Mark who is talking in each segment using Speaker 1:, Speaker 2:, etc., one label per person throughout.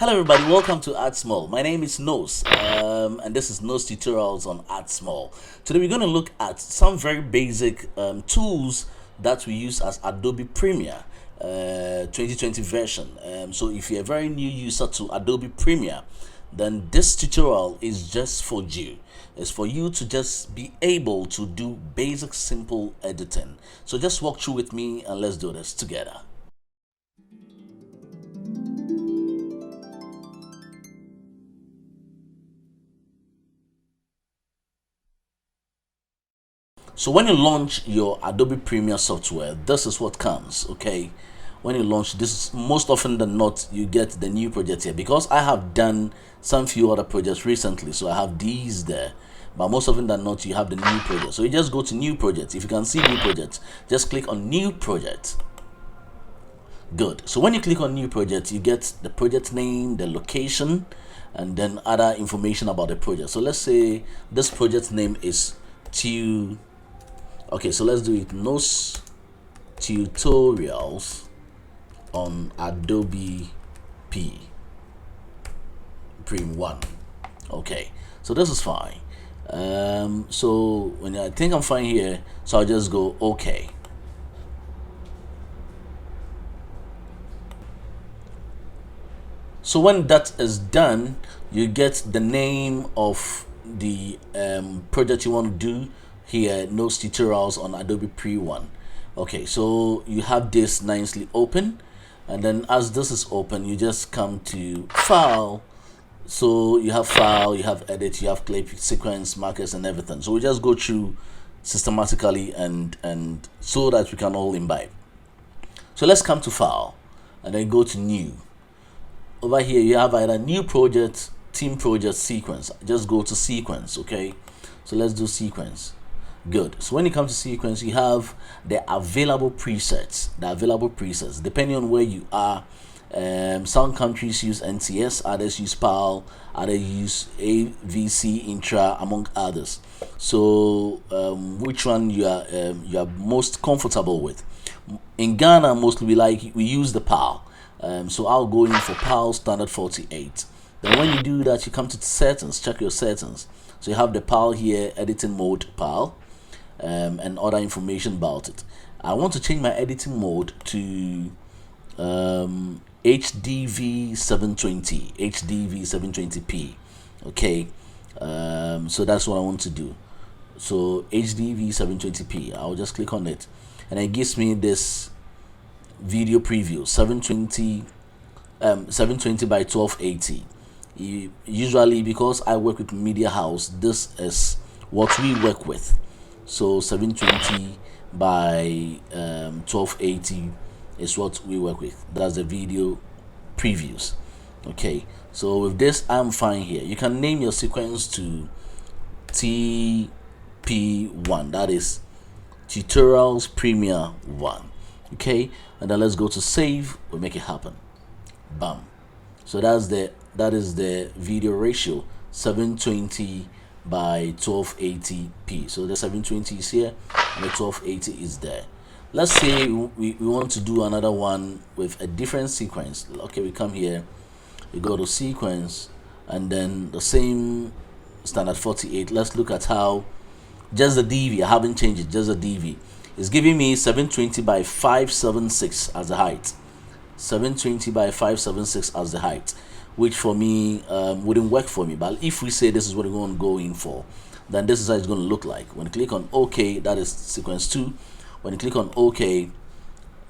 Speaker 1: Hello everybody, welcome to Add Small. My name is Nose, and this is Nose Tutorials on Add Small. Today we're going to look at some very basic tools that we use as Adobe Premiere 2020 version. So if you're a very new user to Adobe Premiere, then this tutorial is just for you. It's for you to just be able to do basic simple editing. So just walk through with me and let's do this together. So when you launch your Adobe Premiere software, this is what comes. Okay, when you launch this, most often than not you get the new project here, because I have done some few other projects recently, so I have these there, but most often than not you have the new project. So you just go to new project. If you can see new project, just click on new project. Good. So when you click on new project, you get the project name, the location, and then other information about the project. So let's say this project name is okay, so let's do it. Nose Tutorials on Adobe Premiere 1. Okay, so this is fine. So when I think I'm fine here, so I'll just go okay. So when that is done, you get the name of the project you want to do here, Nose Tutorials on Adobe Premiere 1. Okay, so you have this nicely open, and then as this is open, you just come to File. So you have File, you have Edit, you have Clip, Sequence, Markers, and everything. So we just go through systematically and so that we can all imbibe. So let's come to File and then go to New. Over here you have either New Project, Team Project, Sequence. Just go to Sequence. Okay, so let's do Sequence. Good. So when you come to Sequence, you have the available presets. Depending on where you are, some countries use NTS, others use PAL, others use AVC, Intra, among others. So which one you are most comfortable with? In Ghana, mostly we use the PAL. So I'll go in for PAL standard 48. Then when you do that, you come to settings, check your settings. So you have the PAL here, editing mode PAL, and other information about it. I want to change my editing mode to HDV 720p. Okay, so that's what I want to do. So HDV 720p, I'll just click on it, and it gives me this video preview 720 by 1280. Usually, because I work with Media House, this is what we work with. So 720 by 1280 is what we work with. That's the video previews. Okay, so with this I'm fine here. You can name your sequence to TP1, that is Tutorials Premiere 1. Okay, and then let's go to save. We'll make it happen. Bam. So that is the video ratio, 720 by 1280p. So the 720 is here and the 1280 is there. Let's say we want to do another one with a different sequence. Okay, we come here, we go to sequence, and then the same standard 48. Let's look at how just the DV, I haven't changed it, just the DV is giving me 720 by 576 as the height. 720 by 576 as the height, which for me wouldn't work for me. But if we say this is what we're going to go in for, then this is how it's going to look like. When you click on OK, that is sequence 2. When you click on OK,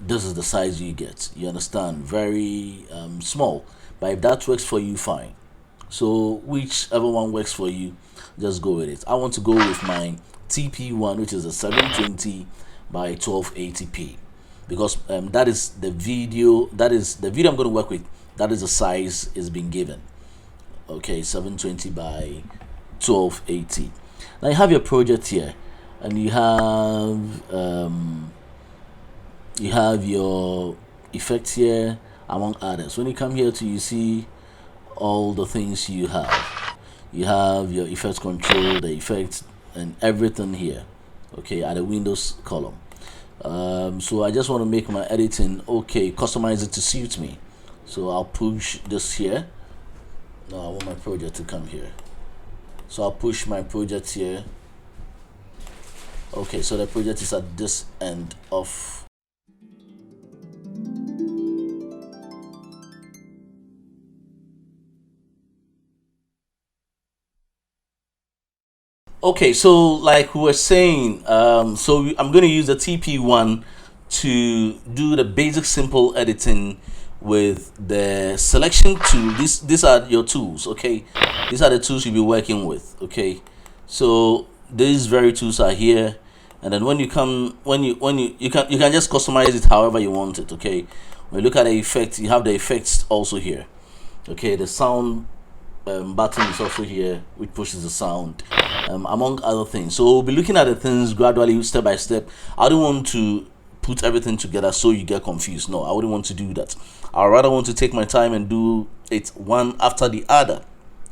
Speaker 1: this is the size you get. You understand? Very small. But if that works for you, fine. So whichever one works for you, just go with it. I want to go with my TP1, which is a 720 by 1280p, because that is the video I'm going to work with. That is the size is being given. Okay, 720 by 1280. Now you have your project here, and you have your effects here, among others. When you come here to, you see all the things you have. You have your effects control, the effects, and everything here. Okay, at the Windows column. So I just want to make my editing okay, customize it to suit me. So I'll push this here, No, I want my project to come here. So I'll push my project here. Okay, so the project is at this end of. Okay, so like we were saying, I'm going to use the TP1 to do the basic simple editing with the selection tool. These are your tools, okay? These are the tools you'll be working with, okay? So these very tools are here, and then when you can just customize it however you want it, okay? When you look at the effects, you have the effects also here, okay? The sound button is also here, which pushes the sound, among other things. So we'll be looking at the things gradually, step by step. I don't want to put everything together so you get confused. No, I wouldn't want to do that. I rather want to take my time and do it one after the other,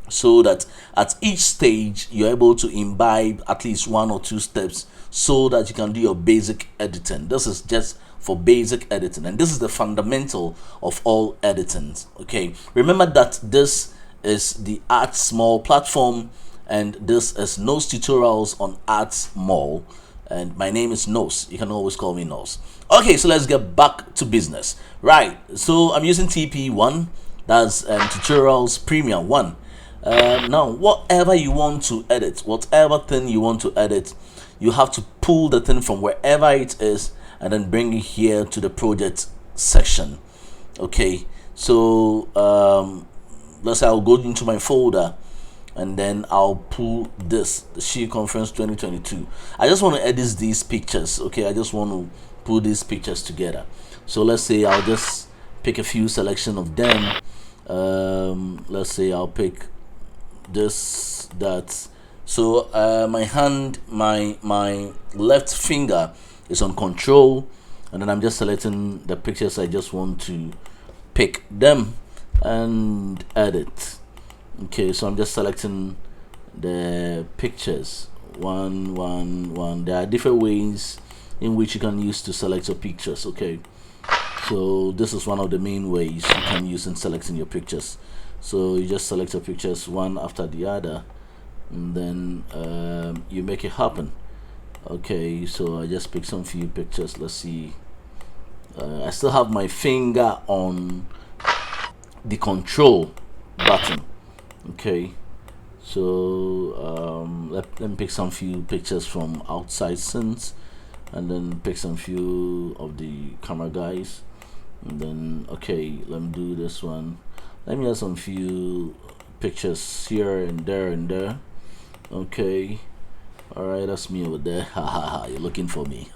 Speaker 1: so that at each stage you're able to imbibe at least one or two steps so that you can do your basic editing. This is just for basic editing, and this is the fundamental of all editing, okay? Remember that this is the Art Small platform, and this is Nose Tutorials on Art Small, and my name is Nose. You can always call me Nose. Okay, so let's get back to business. Right, so I'm using TP1, that's Tutorials Premiere 1. Now whatever you want to edit, whatever thing you want to edit, you have to pull the thing from wherever it is and then bring it here to the project section. Okay, so let's say I'll go into my folder and then I'll pull this, the She Conference 2022. I just want to edit these pictures, okay? I just want to pull these pictures together. So let's say I'll just pick a few selection of them. Let's say I'll pick this, that. So my left finger is on control, and then I'm just selecting the pictures I just want to pick them and edit. Okay, so I'm just selecting the pictures one. There are different ways in which you can use to select your pictures, okay? So this is one of the main ways you can use in selecting your pictures. So you just select your pictures one after the other, and then you make it happen. Okay, so I just pick some few pictures. Let's see. I still have my finger on the control button. Okay, so let me pick some few pictures from outside scenes, and then pick some few of the camera guys, and then okay, let me do this one. Let me have some few pictures here and there. Okay, all right, that's me over there. You're looking for me.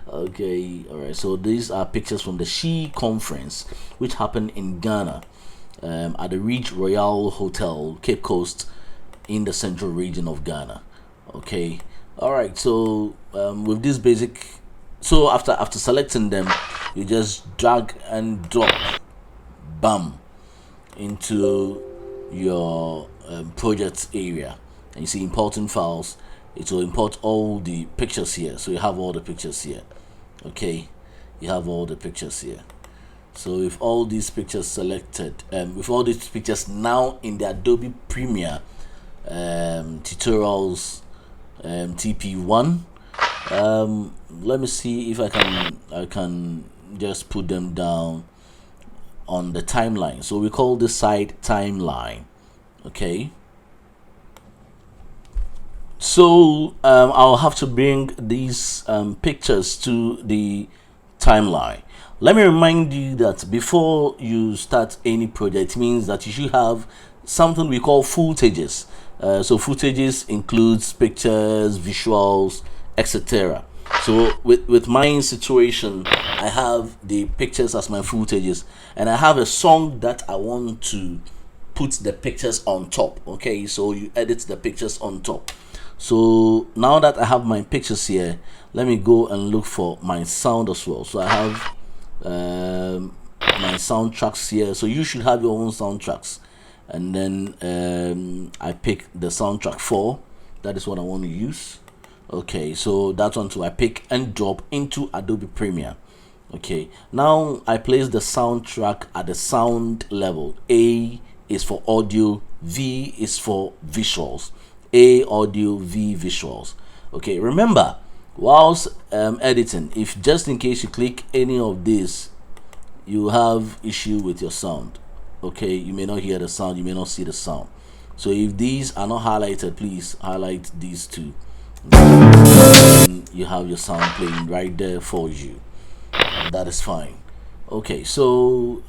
Speaker 1: Okay, all right, so these are pictures from the She Conference, which happened in Ghana, at the Ridge Royal Hotel, Cape Coast, in the central region of Ghana. Okay, all right, so with this basic, so after selecting them, you just drag and drop, bam, into your project area, and you see important files. It will import all the pictures here, so you have all the pictures here. Okay, you have all the pictures here. So with all these pictures selected, with all these pictures now in the Adobe Premiere Tutorials TP1, let me see if I can just put them down on the timeline. So we call this side timeline. Okay, so I'll have to bring these pictures to the timeline. Let me remind you that before you start any project, it means that you should have something we call footages. So footages includes pictures, visuals, etc. So with my situation, I have the pictures as my footages, and I have a song that I want to put the pictures on top. Okay, so you edit the pictures on top. So now that I have my pictures here, let me go and look for my sound as well. So I have my soundtracks here, so you should have your own soundtracks, and then I pick the soundtrack 4. That is what I want to use. Okay, so that one too I pick and drop into Adobe Premiere. Okay, now I place the soundtrack at the sound level A is for audio, V is for visuals. A audio, V visuals. Okay, remember, whilst editing, if just in case you click any of this, you have issue with your sound. Okay, you may not hear the sound, you may not see the sound. So if these are not highlighted, please highlight these two. You have your sound playing right there for you. That is fine. Okay, so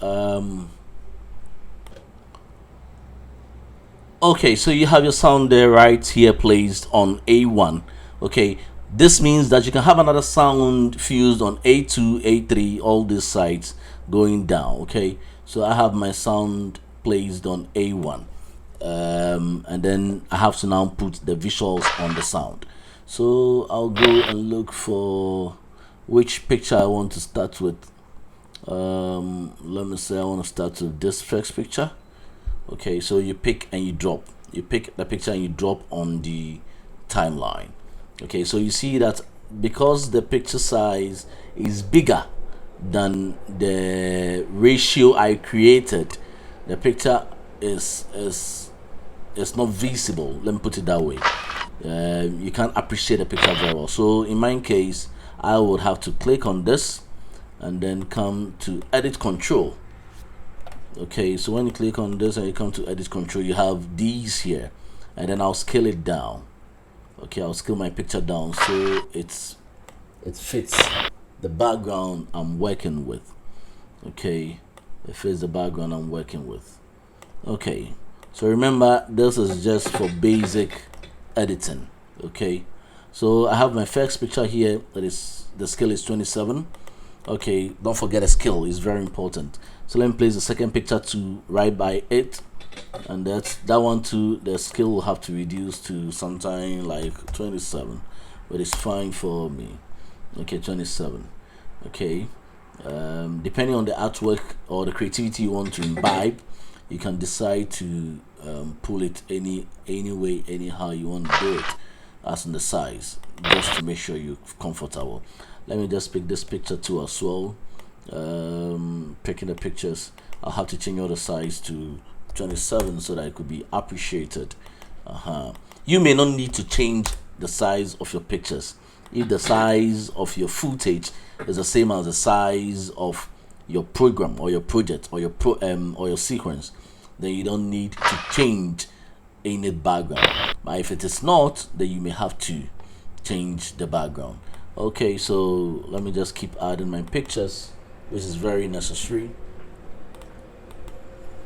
Speaker 1: you have your sound there right here placed on A1. Okay, this means that you can have another sound fused on A2, A3, all these sides going down. Okay, so I have my sound placed on A1, and then I have to now put the visuals on the sound. So I'll go and look for which picture I want to start with. Let me say I want to start with this first picture. Okay, so you pick and you drop. You pick the picture and you drop on the timeline. Okay, so you see that because the picture size is bigger than the ratio I created, the picture is not visible. Let me put it that way. You can't appreciate the picture very well. So in my case, I would have to click on this and then come to edit control. Okay, so when you click on this and you come to edit control, you have these here, and then I'll scale it down. Okay, I'll scale my picture down so it fits the background I'm working with. Okay, it fits the background I'm working with. Okay, so remember, this is just for basic editing. Okay, so I have my first picture here. That is, the scale is 27. Okay, don't forget a scale is very important. So let me place the second picture to right by it, and that one too, the scale will have to reduce to something like 27, but it's fine for me. Okay, 27. Okay, depending on the artwork or the creativity you want to imbibe, you can decide to pull it any way, anyhow you want to do it, as in the size, just to make sure you're comfortable. Let me just pick this picture too as well. Picking the pictures, I'll have to change all the size to 27 so that it could be appreciated. You may not need to change the size of your pictures if the size of your footage is the same as the size of your program or your project or your sequence. Then you don't need to change any background. But if it is not, then you may have to change the background. Okay, so let me just keep adding my pictures, which is very necessary.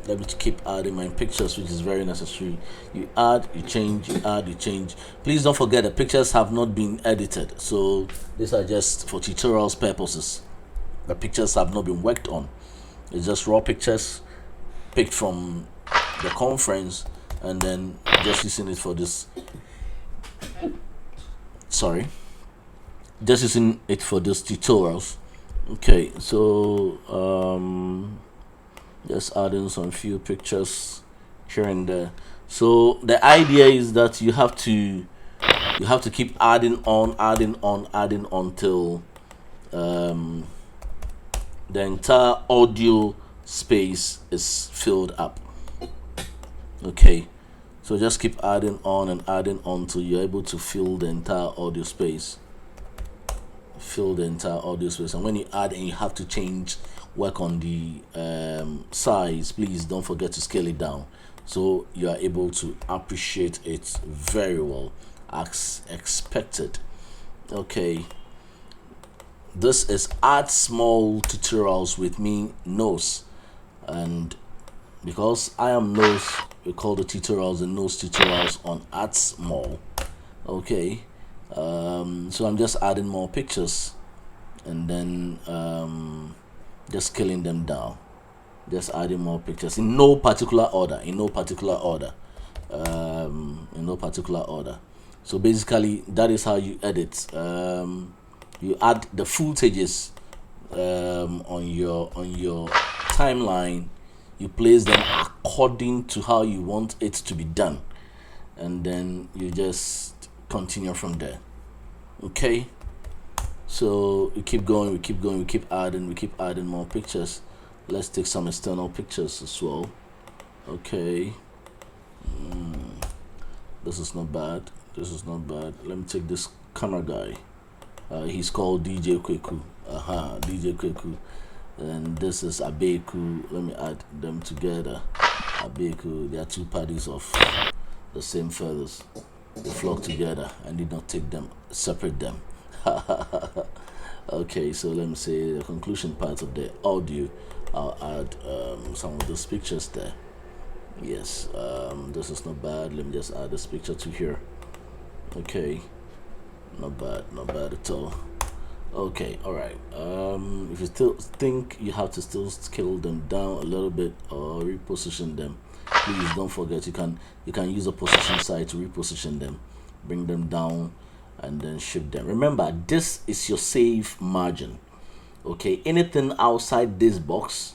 Speaker 1: Let me keep adding my pictures, which is very necessary. You add, you change, you add, you change. Please don't forget the pictures have not been edited, so these are just for tutorials purposes. The pictures have not been worked on. It's just raw pictures picked from the conference and then just using it for this. Sorry, just using it for this tutorials. Okay, so just adding some few pictures here and there. So the idea is that you have to keep adding on till the entire audio space is filled up. Okay, so just keep adding on and adding on till you're able to fill the entire audio space. And when you add and you have to work on the size, please don't forget to scale it down so you are able to appreciate it very well as expected. Okay, this is Add Small Tutorials with me, Nose, and because I am Nose, we call the tutorials the Nose tutorials on Add Small. Okay, so I'm just adding more pictures and then just scaling them down, just adding more pictures in no particular order. So basically that is how you edit. You add the footages on your timeline, you place them according to how you want it to be done, and then you just continue from there. Okay, so we keep going, we keep adding more pictures. Let's take some external pictures as well. Okay, this is not bad. This is not bad. Let me take this camera guy. He's called DJ Kweku. DJ Kweku. And this is Abeku. Let me add them together. Abeku. They are two parties of the same feathers. They flock together. I did not take them, separate them. Okay, so let me say the conclusion part of the audio. I'll add some of those pictures there. Yes, this is not bad. Let me just add this picture to here. Okay, not bad at all. Okay, all right. If you still think you have to still scale them down a little bit or reposition them, please don't forget you can use a position side to reposition them, bring them down, and then shift them. Remember, this is your save margin. Okay, anything outside this box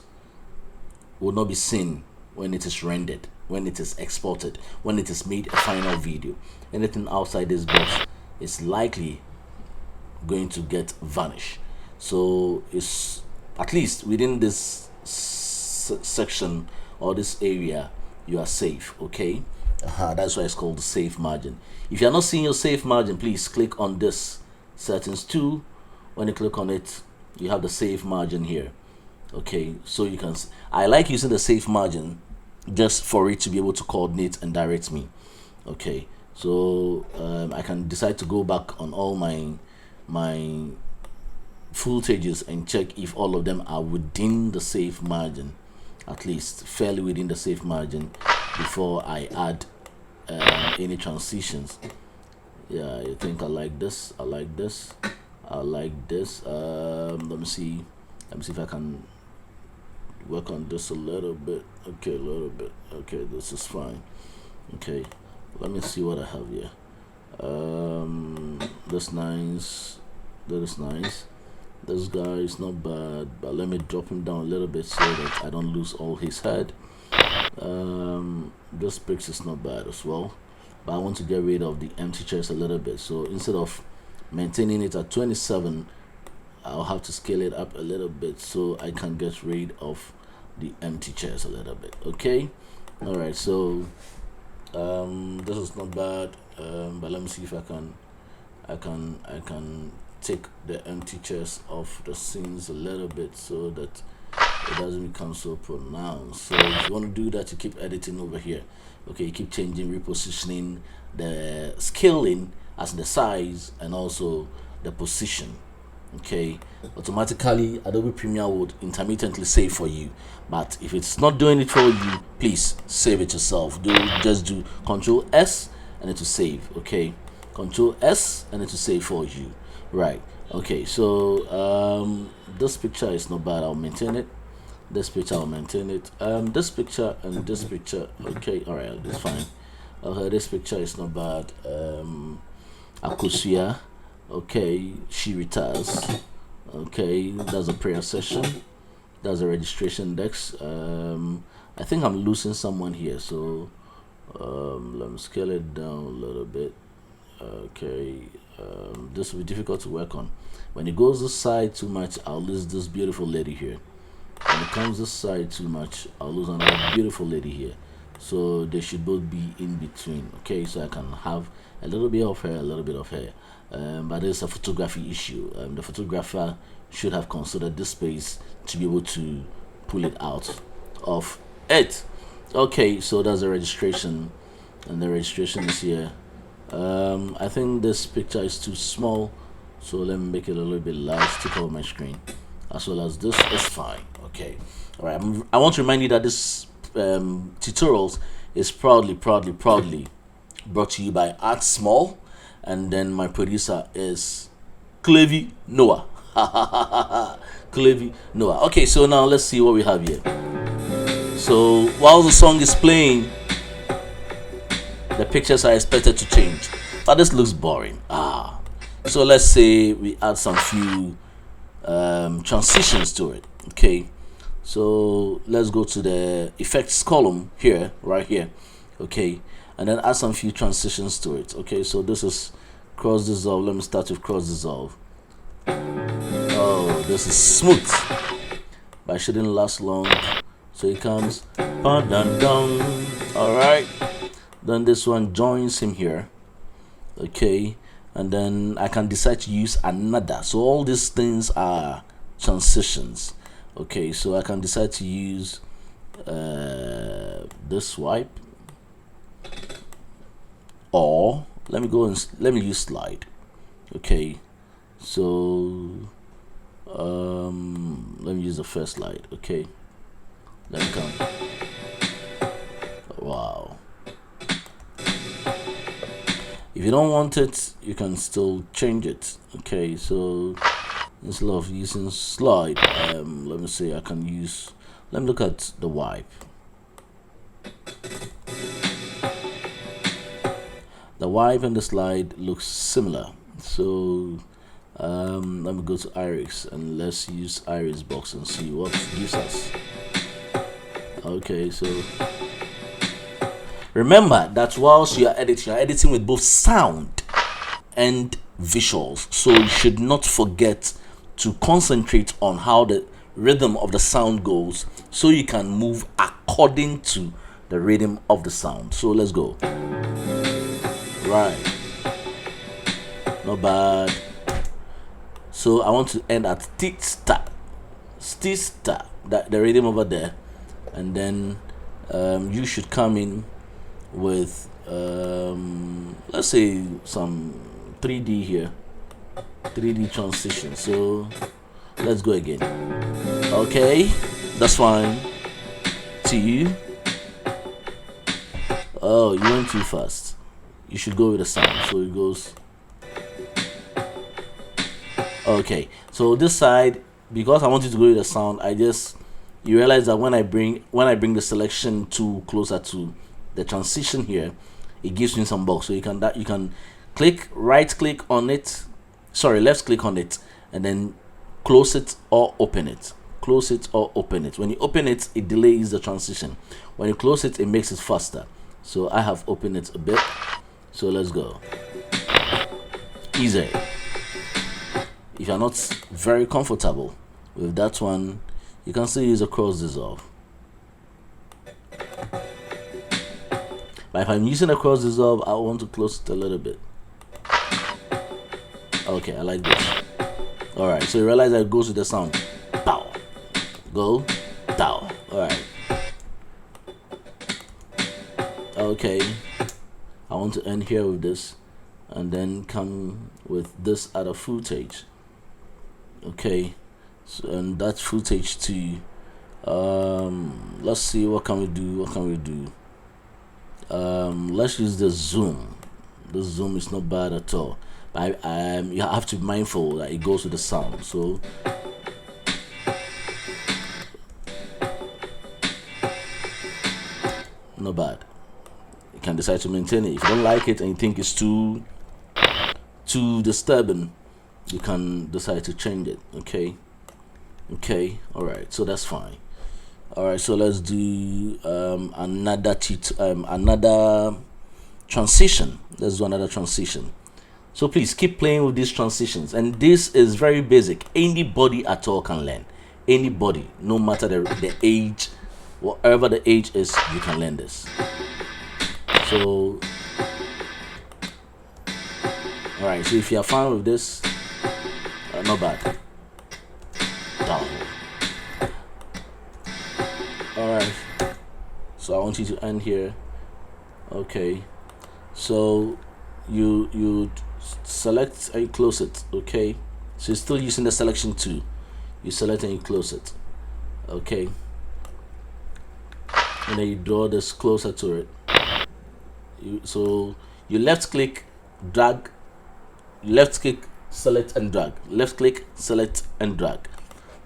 Speaker 1: will not be seen when it is rendered, when it is exported, when it is made a final video. Anything outside this box is likely going to get vanished. So it's at least within this section or this area you are safe. Okay, that's why it's called the safe margin. If you're not seeing your safe margin, please click on this settings tool. When you click on it, you have the safe margin here. Okay, so you can, I like using the safe margin just for it to be able to coordinate and direct me. Okay, so I can decide to go back on all my footages and check if all of them are within the safe margin, at least fairly within the safe margin, before I add any transitions. Yeah, I think I like this. I like this. I like this. Let me see if I can work on this a little bit. Okay, a little bit. Okay, this is fine. Okay, let me see what I have here. This nice. That is nice. This guy is not bad, but let me drop him down a little bit so that I don't lose all his head. This picture is not bad as well, but I want to get rid of the empty chairs a little bit. So instead of maintaining it at 27, I'll have to scale it up a little bit so I can get rid of the empty chairs a little bit. Okay, all right. So this is not bad, but let me see if I can take the empty chairs off the scenes a little bit so that it doesn't become so pronounced. So if you want to do that, you keep editing over here. Okay, you keep changing, repositioning, the scaling as the size and also the position. Okay, automatically Adobe Premiere would intermittently save for you, but if it's not doing it for you, please save it yourself. Just do Control S and it will save. Okay, Control S and it will save for you. Right. Okay, so this picture is not bad. I'll maintain it. This picture I'll maintain it. This picture and this picture, okay, all right, that's fine. Okay, this picture is not bad. Akusia, okay, she retires. Okay, that's a prayer session. That's a registration desk. I think I'm losing someone here, so let me scale it down a little bit. Okay, this will be difficult to work on. When it goes this side too much, I'll lose this beautiful lady here. When it comes this side too much, I'll lose another beautiful lady here. So they should both be in between. Okay, so I can have a little bit of hair, a little bit of hair. But there's a photography issue. The photographer should have considered this space to be able to pull it out of it. Okay, so that's the registration, and the registration is here. I think this picture is too small, so let me make it a little bit large to cover my screen, as well as this is fine. Okay, all right. I want to remind you that this tutorials is proudly brought to you by Art Small, and then my producer is Clevy Noah. Clevy Noah. Okay, so now let's see what we have here. So while the song is playing, the pictures are expected to change, but this looks boring. So let's say we add some few transitions to it. Okay, so let's go to the effects column here, right here. Okay, and then add some few transitions to it. Okay, so this is cross dissolve. Let me start with cross dissolve. Oh, this is smooth, but it shouldn't last long, So it comes dun dun dun. All right, then this one joins him here. Okay, and then I can decide to use another. So all these things are transitions. Okay, so I can decide to use this swipe, or let me go and let me use slide. Okay, so let me use the first slide. Okay, let me come. Wow. If you don't want it, you can still change it. Okay, so instead of using slide, let me say I can use, let me look at the wipe. The wipe and the slide looks similar. So let me go to iris and let's use iris box and see what it gives us. Okay, so remember that whilst you're editing with both sound and visuals, so you should not forget to concentrate on how the rhythm of the sound goes, so you can move according to the rhythm of the sound. So let's go. Right, not bad. So I want to end at stista, that the rhythm over there, and then you should come in with let's say some 3D here, 3D transition. So let's go again. Okay, that's fine. To you. Oh, you went too fast. You should go with the sound. So it goes. Okay, so this side, because I want you to go with the sound, you realize that when I bring the selection tool closer to the transition here, it gives me some box. So you can left click on it, and then close it or open it. Close it or open it. When you open it, it delays the transition. When you close it, it makes it faster. So I have opened it a bit. So let's go. Easy. If you're not very comfortable with that one, you can still use a cross dissolve. But if I'm using a cross dissolve, I want to close it a little bit. Okay, I like this. Alright, so you realize that it goes with the sound. Pow. Go. Down. Alright. Okay. I want to end here with this and then come with this other footage. Okay. So, and that footage too. Let's see, what can we do? Let's use the zoom. The zoom is not bad at all. But you have to be mindful that it goes with the sound. So not bad. You can decide to maintain it. If you don't like it and you think it's too disturbing, you can decide to change it. Okay. All right, so that's fine. All right, so let's do another transition. Let's do another transition. So please keep playing with these transitions, and this is very basic. Anybody at all can learn. Anybody, no matter the age, whatever the age is, you can learn this. So all right, so if you're fine with this, not bad. Down. All right, so I want you to end here. Okay, so you select and you close it. Okay, so you're still using the selection tool. You select and you close it. Okay, and then you draw this closer to it. So you left click, drag, left click, select and drag, left click, select and drag.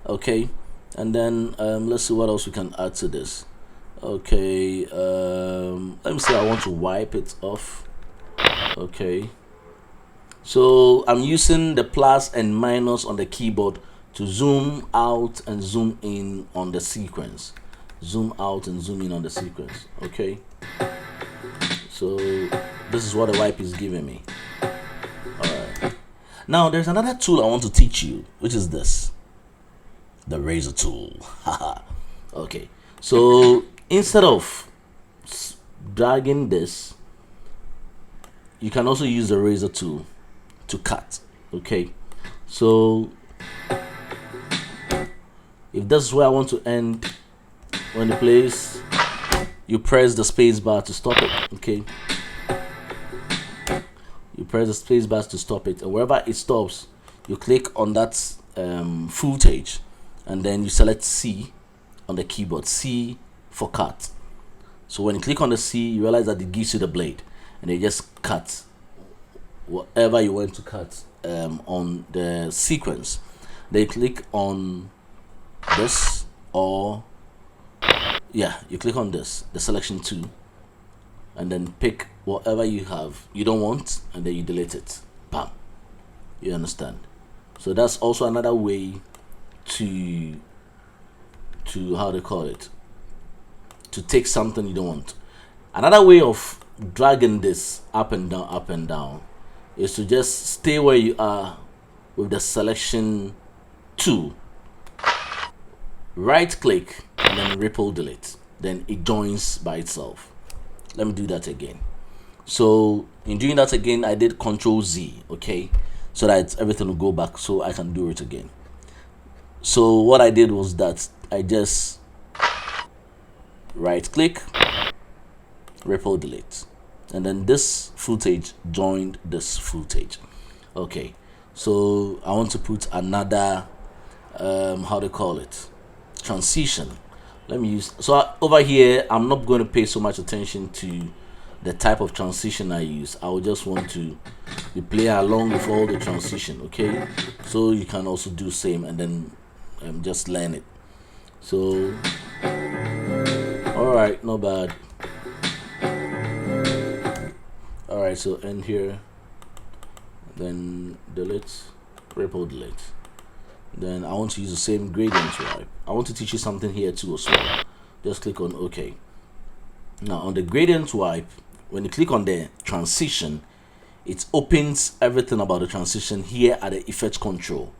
Speaker 1: Okay, and then let's see what else we can add to this. Okay, let me say I want to wipe it off. Okay, so I'm using the plus and minus on the keyboard to zoom out and zoom in on the sequence. Zoom out and zoom in on the sequence. Okay, so this is what the wipe is giving me. Alright, now there's another tool I want to teach you, which is this, the razor tool. Okay, So instead of dragging this, you can also use the razor tool to cut. Okay, so if this is where I want to end when it plays, you press the space bar to stop it. Okay, you press the space bar to stop it, and wherever it stops, you click on that footage, and then you select C on the keyboard, C for cut. So when you click on the C, you realize that it gives you the blade, and you just cut whatever you want to cut on the sequence. Then click on this, or yeah, you click on this, the selection 2, and then pick whatever you don't want, and then you delete it. Bam. You understand? So that's also another way to how they call it, to take something you don't want. Another way of dragging this up and down is to just stay where you are with the selection 2, right click, and then ripple delete. Then it joins by itself. Let me do that again. So in doing that again, I did Control Z, okay, so that everything will go back, so I can do it again. So what I did was that I just right click, ripple delete, and then this footage joined this footage. Okay, so I want to put another how they call it, transition. Let me use, so over here I'm not going to pay so much attention to the type of transition I use. I will just want to play along with all the transition. Okay, so you can also do same, and then just learn it. So all right, not bad. All right, so end here, then delete, ripple delete. Then I want to use the same gradient swipe. I want to teach you something here too as well. Just click on OK. Now on the gradient swipe, when you click on the transition, it opens everything about the transition here at the effect control.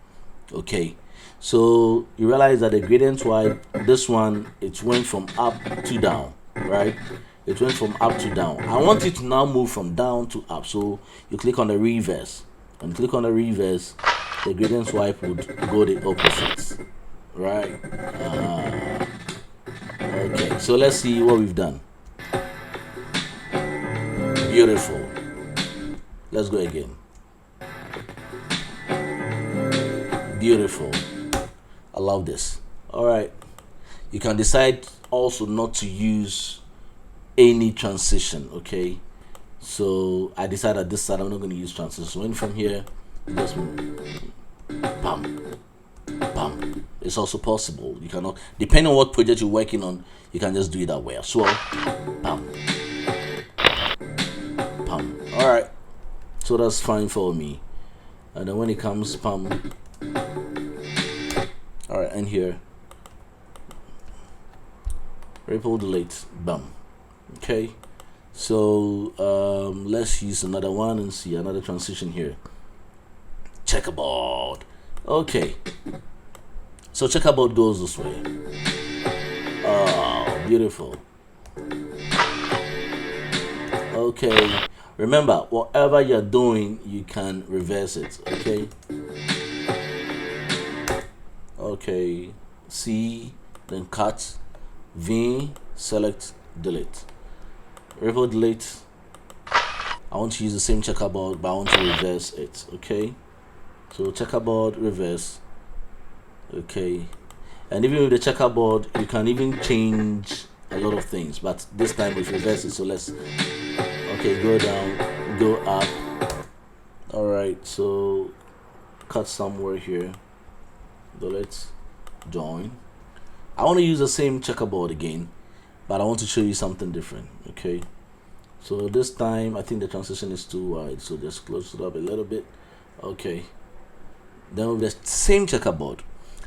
Speaker 1: Okay, so you realize that the gradient swipe, this one, it went from up to down, right? It went from up to down. I want it to now move from down to up, so you click on the reverse. When you click on the reverse, the gradient swipe would go the opposites, right? Okay, so let's see what we've done. Beautiful. Let's go again. Beautiful. I love this. All right, you can decide also not to use any transition. Okay, so I decided this side I'm not going to use transition. So in from here, just bam, bam. It's also possible. You cannot, depending on what project you're working on, you can just do it that way as well. Bam, bam. All right, so that's fine for me. And then when it comes bam, all right, and here, ripple delete, bam. Okay, so let's use another one and see another transition here. Checkerboard. Okay, so checkerboard goes this way. Oh, beautiful. Okay, remember, whatever you're doing, you can reverse it. Okay, okay, C, then cut, V, select, delete, ripple delete. I want to use the same checkerboard, but I want to reverse it. Okay, so checkerboard, reverse. Okay, and even with the checkerboard, you can even change a lot of things, but this time with reverse it. So let's, okay, go down, go up. All right, so cut somewhere here, delete, join. I want to use the same checkerboard again, but I want to show you something different. Okay, so this time I think the transition is too wide, so just close it up a little bit. Okay, then with the same checkerboard,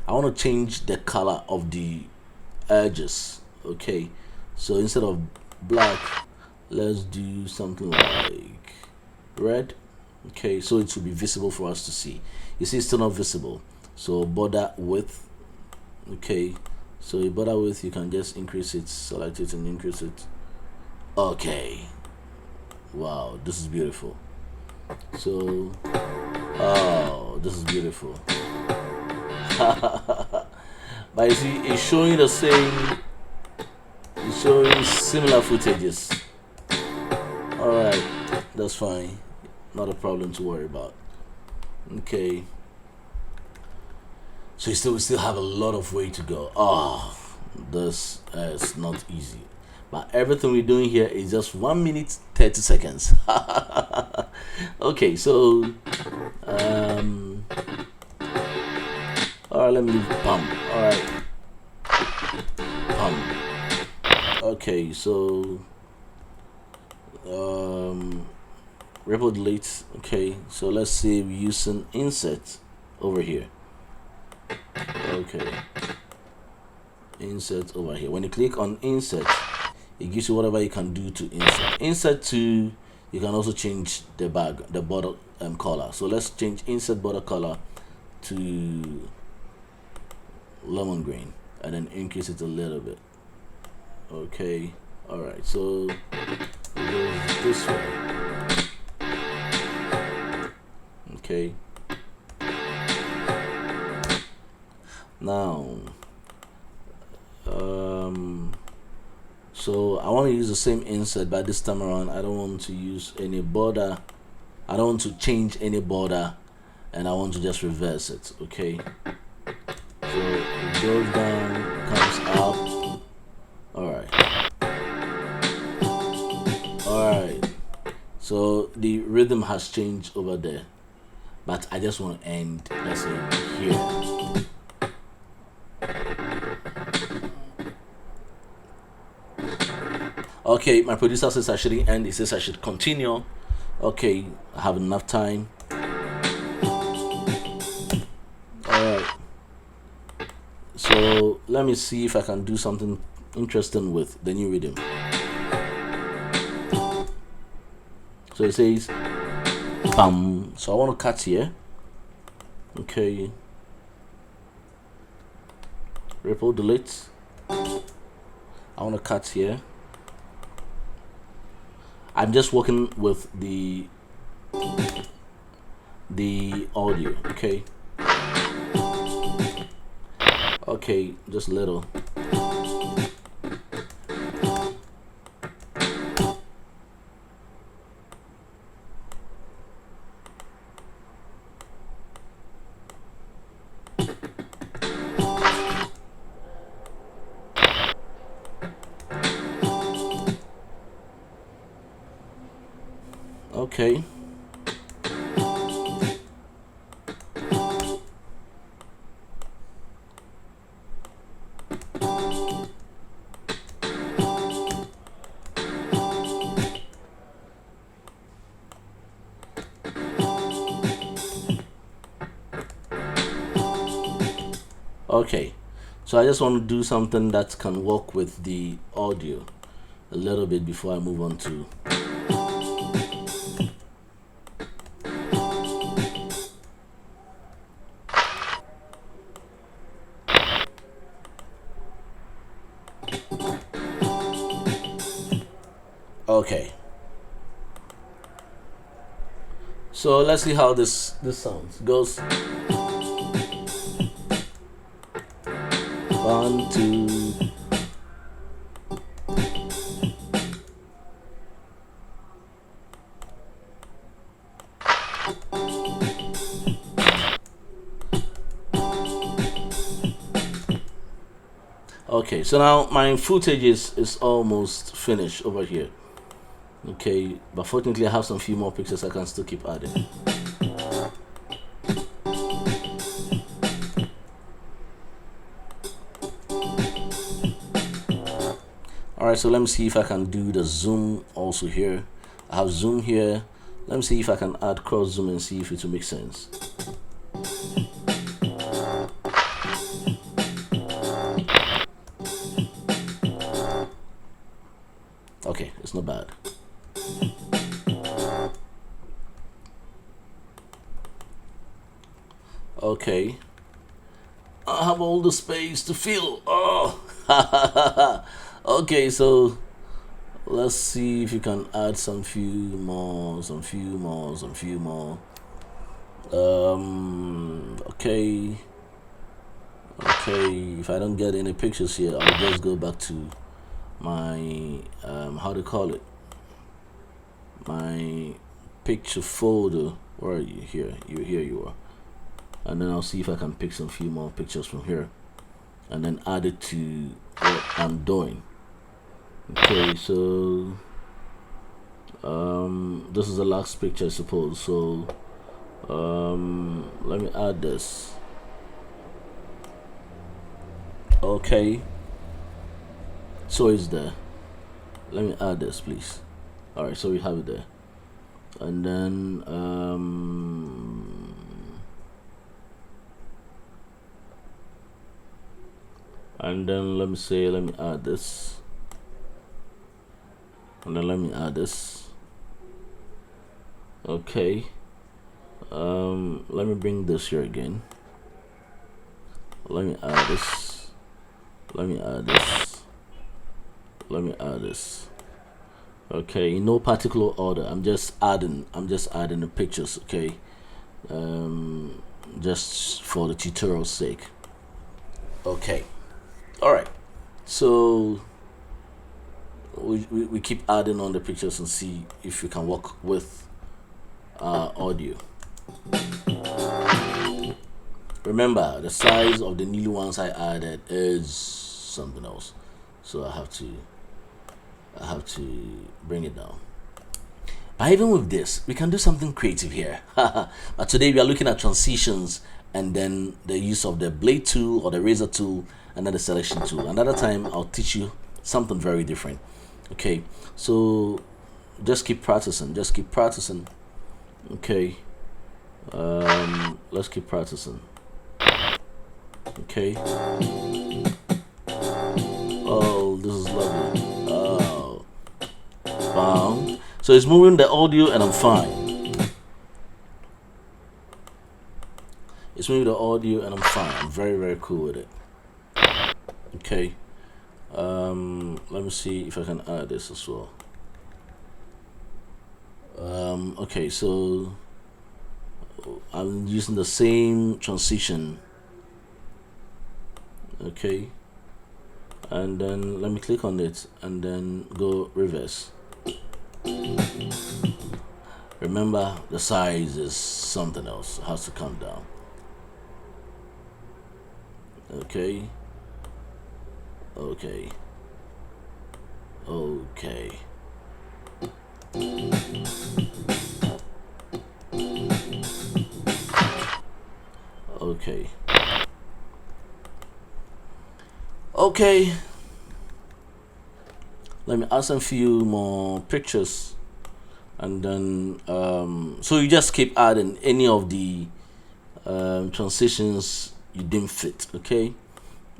Speaker 1: I want to change the color of the edges. Okay, so instead of black, let's do something like red. Okay, so it should be visible for us to see. You see, it's still not visible, so border width. Okay, So a border width, you can just increase it, select it and increase it. Okay, wow, this is beautiful. So oh, this is beautiful. But you see, it's showing the same, it's showing similar footages. Alright, that's fine, not a problem to worry about. Okay, so we still have a lot of way to go. This is not easy, but everything we're doing here is just 1 minute 30 seconds. Okay, so alright, let me leave bum. Alright, bum. Okay, so ripple delete. Okay, so let's say we're using insert over here. Okay, insert over here. When you click on insert, it gives you whatever you can do to insert to. You can also change the border color. So let's change insert border color to lemon green and then increase it a little bit. Okay, all right, so it goes this way. Okay, now so I want to use the same insert, but this time around I don't want to use any border. I don't want to change any border, and I want to just reverse it. Okay, so it goes down, comes up. All right, so the rhythm has changed over there, but I just want to end, let's say, here. Okay, my producer says I shouldn't end. He says I should continue. Okay, I have enough time. Alright. So let me see if I can do something interesting with the new rhythm. So it says bam. So I want to cut here. Okay. Ripple delete. I want to cut here. I'm just working with the audio. Okay. Okay, just a little. Okay. Okay, so I just want to do something that can work with the audio a little bit before I move on to okay. So let's see how this sounds. Goes 1, 2. Okay, so now my footage is almost finished over here. Okay, but fortunately I have some few more pictures I can still keep adding. Alright, so let me see if I can do the zoom also here. I have zoom here. Let me see if I can add cross zoom and see if it will make sense. Okay, it's not bad. Okay, I have all the space to fill. Oh, Okay, so let's see if you can add some few more. Okay. If I don't get any pictures here, I'll just go back to my how to call it, my picture folder. Where are you? Here you are. And then I'll see if I can pick some few more pictures from here and then add it to what I'm doing. Okay, so this is the last picture, I suppose. So let me add this. Okay, so it's there. Let me add this, please. All right, so we have it there. And then let me say, let me add this, and then let me add this. Okay, let me bring this here again. Let me add this, let me add this, let me add this. Okay, in no particular order. I'm just adding the pictures. Okay, just for the tutorial's sake. Okay, all right, so we keep adding on the pictures and see if we can work with audio. Remember, the size of the new ones I added is something else, so I have to bring it down. But even with this, we can do something creative here. But today we are looking at transitions and then the use of the blade tool or the razor tool and then the selection tool. Another time I'll teach you something very different. Okay, so just keep practicing. Okay, let's keep practicing. Okay. Oh, this is lovely. Oh, bam. So it's moving the audio and I'm fine. It's moving the audio and I'm fine. I'm very, very cool with it. Okay. Let me see if I can add this as well. Okay, so I'm using the same transition. Okay, and then let me click on it and then go reverse. Remember, the size is something else. It has to come down. Okay. Okay. Okay, let me add some few more pictures and then so you just keep adding any of the transitions you didn't fit. Okay,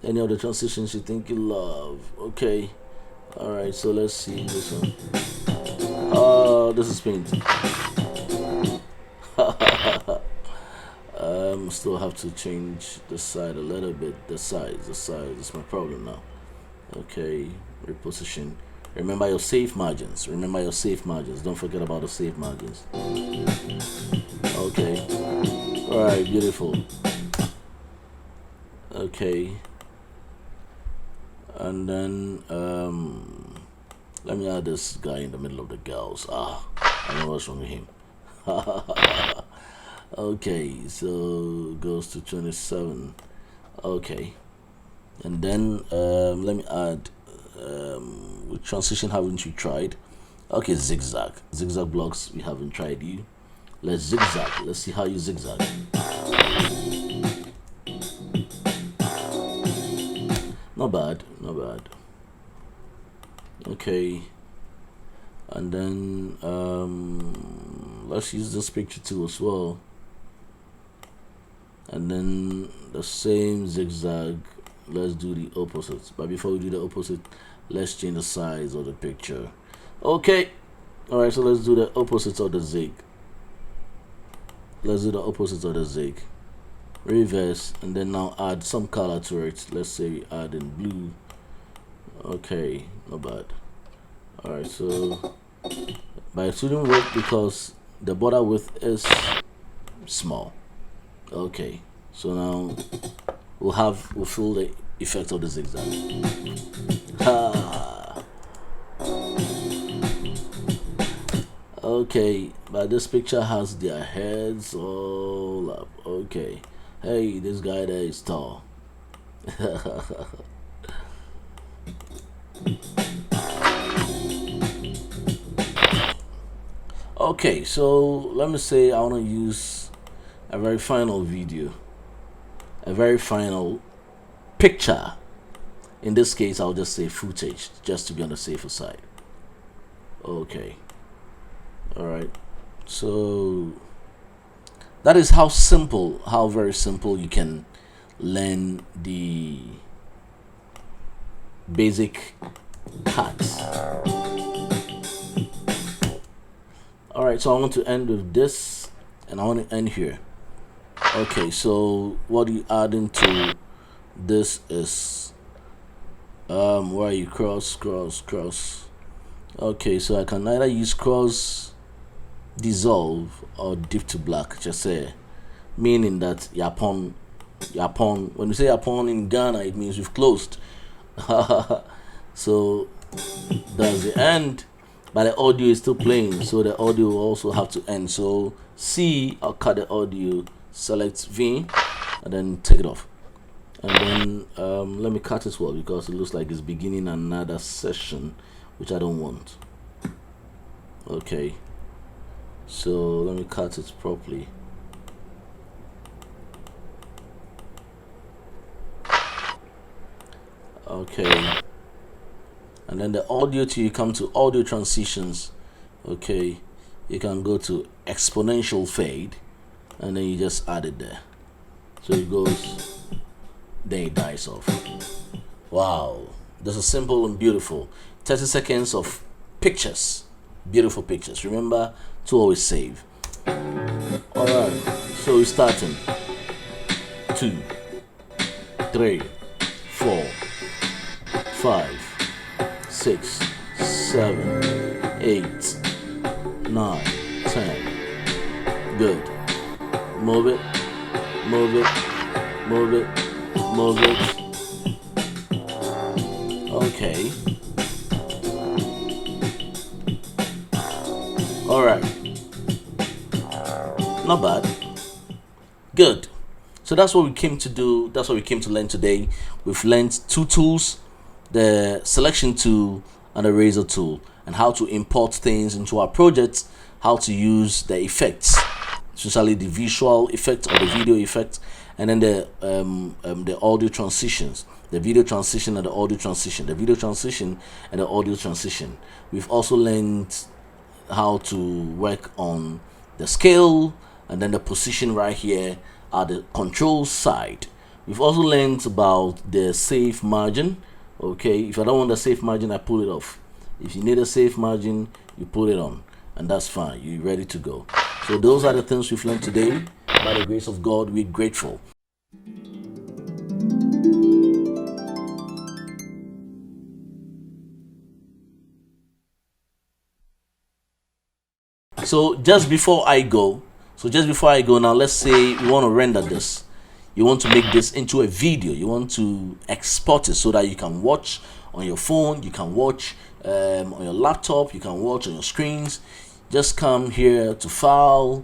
Speaker 1: any of the transitions you think you love. Okay, all right, so let's see this one. Oh, this is paint. Still have to change the side a little bit. The size is my problem now. Okay, reposition. Remember your safe margins. Don't forget about the safe margins. Okay, all right, beautiful. Okay, and then let me add this guy in the middle of the girls. I know what's wrong with him. Okay, so goes to 27. Okay, and then let me add with transition, haven't you tried? Okay, zigzag blocks, we haven't tried you. Let's zigzag. Let's see how you zigzag. Not bad. Okay, and then let's use this picture too as well. And then the same zigzag, let's do the opposite. But before we do the opposite, let's change the size of the picture. Okay, all right, so let's do the opposites of the zig. Reverse, and then now add some color to it. Let's say we add in blue Okay, not bad. All right, so but it shouldn't work because the border width is small. Okay, so now we'll feel the effect of the zigzag. Ha. Okay, but this picture has their heads all up. Okay, hey, this guy there is tall. Okay, so let me say I want to use a very final video, a very final picture. In this case, I'll just say footage, just to be on the safer side. Okay, all right. So that is how simple, how very simple you can learn the basic cuts. All right, so I want to end with this, and I want to end here. Okay, so what you add into this is where you cross. Okay, so I can either use cross dissolve or dip to black, just say, meaning that yapon, when you say yapon in Ghana, it means we've closed. So that's the end, but the audio is still playing, so the audio will also have to end. So C, I'll cut the audio, select V, and then take it off. And then let me cut as well, because it looks like it's beginning another session, which I don't want. Okay, so let me cut it properly. Okay, and then the audio, till you come to audio transitions. Okay, you can go to exponential fade, and then you just add it there, so it goes, then it dies off. Wow, this is simple and beautiful. 30 seconds of pictures, beautiful pictures. Remember to always save. All right, so we're starting. 2, 3, 4, 5, 6, 7, 8, 9, 10. Good. Move it, move it, move it, move it. Okay. All right. Not bad. Good. So that's what we came to do. That's what we came to learn today. We've learned two tools, the selection tool and the razor tool, and how to import things into our projects, how to use the effects, especially the visual effect or the video effect, and then the audio transitions, the video transition and the audio transition, the video transition and the audio transition. We've also learned how to work on the scale and then the position right here at the control side. We've also learned about the safe margin. Okay, if I don't want the safe margin, I pull it off. If you need a safe margin, you put it on, and that's fine. You're ready to go. So those are the things we've learned today. By the grace of God, we're grateful. So just before I go, now let's say you want to render this. You want to make this into a video. You want to export it so that you can watch on your phone, you can watch on your laptop, you can watch on your screens. Just come here to File,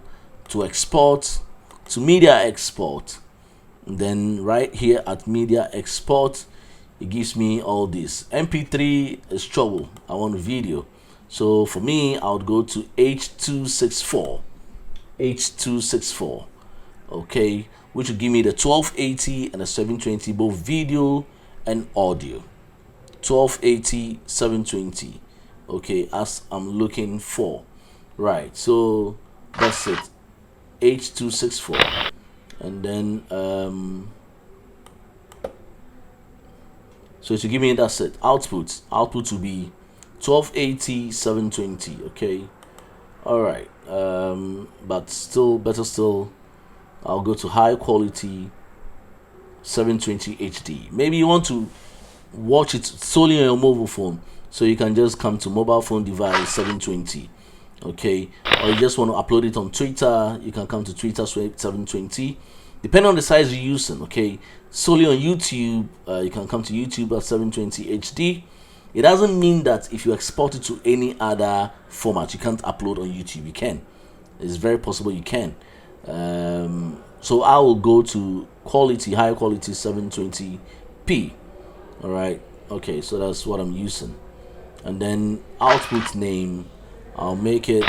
Speaker 1: to Export, to Media Export. And then right here at Media Export, it gives me all this. MP3 is trouble. I want a video. So for me, I would go to H264. H264. Okay, which will give me the 1280 and the 720, both video and audio. 1280, 720. Okay, as I'm looking for. Right, so that's it. H264. And then so to give me, that's it. Output will be 1280, 720. Okay, all right. But still, better still, I'll go to high quality 720 HD. Maybe you want to watch it solely on your mobile phone. So you can just come to mobile phone device 720, okay, or you just want to upload it on Twitter, you can come to Twitter 720, depending on the size you're using. Okay, solely on YouTube, you can come to YouTube at 720 HD. It doesn't mean that if you export it to any other format you can't upload on YouTube. You can. It's very possible you can. So I will go to quality, high quality 720p. All right, okay, so that's what I'm using. And then output name, I'll make it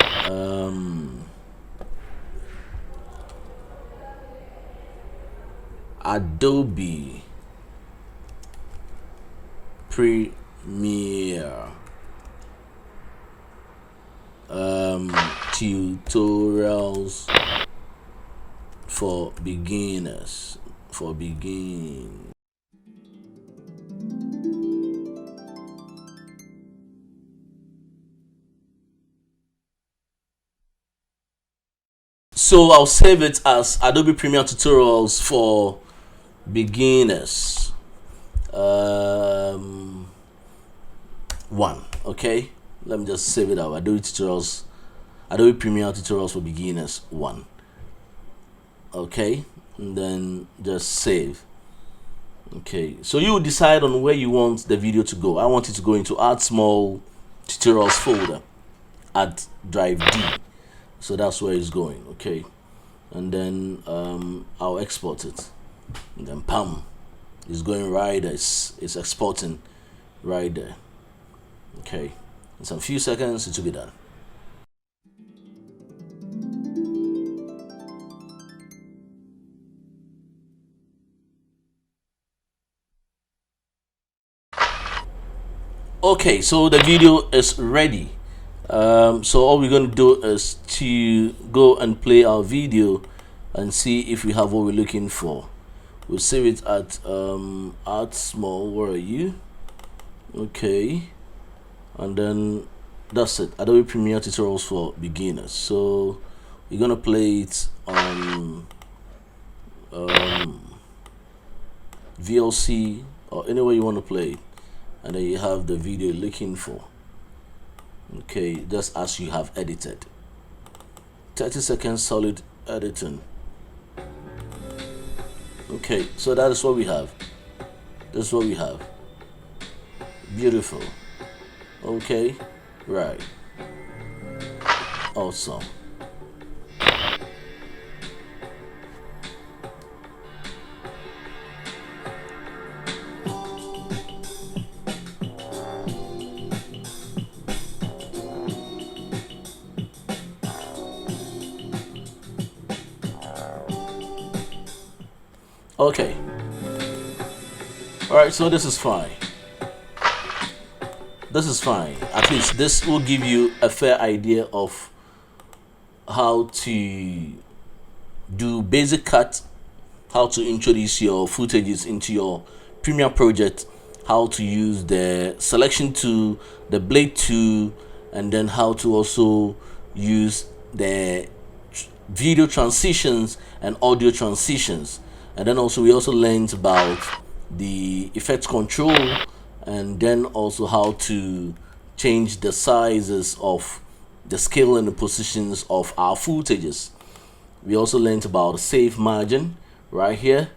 Speaker 1: Adobe Premiere tutorials for beginners. So I'll save it as Adobe Premiere tutorials for beginners 1. Okay, let me just save it out. Adobe Premiere tutorials for beginners 1. Okay, and then just save. Okay, so you decide on where you want the video to go. I want it to go into Add Small Tutorials folder at drive D. So that's where it's going. Okay, and then I'll export it, and then pam, it's going right there. It's exporting right there. Okay, in some few seconds it will be done. Okay, so the video is ready. So all we're going to do is to go and play our video and see if we have what we're looking for. We'll save it at Add Small. Where are you? Okay, and then that's it. Adobe Premiere tutorials for beginners. So we're gonna play it on VLC or anywhere you want to play it, and then you have the video you're looking for. Okay, just as you have edited. 30 seconds solid editing. Okay, so that is what we have. This is what we have. Beautiful. Okay, right. Awesome. Okay. All right, so this is fine. This is fine. At least this will give you a fair idea of how to do basic cut, how to introduce your footages into your Premiere project, how to use the selection tool, the blade tool, and then how to also use the video transitions and audio transitions. And then also we also learned about the effect control, and then also how to change the sizes of the scale and the positions of our footages. We also learned about the save margin right here.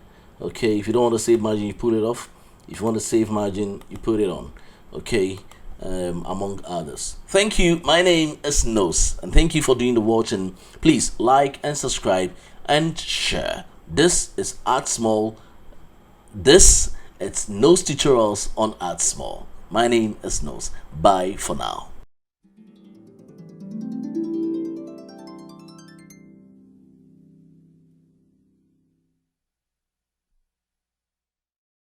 Speaker 1: Okay, if you don't want to save margin, you put it off. If you want to save margin, you put it on. Okay, among others. Thank you. My name is Nose, and thank you for doing the watching. Please like and subscribe and share. This is Add Small. It's Nose tutorials on Add Small. My name is Nose. Bye for now.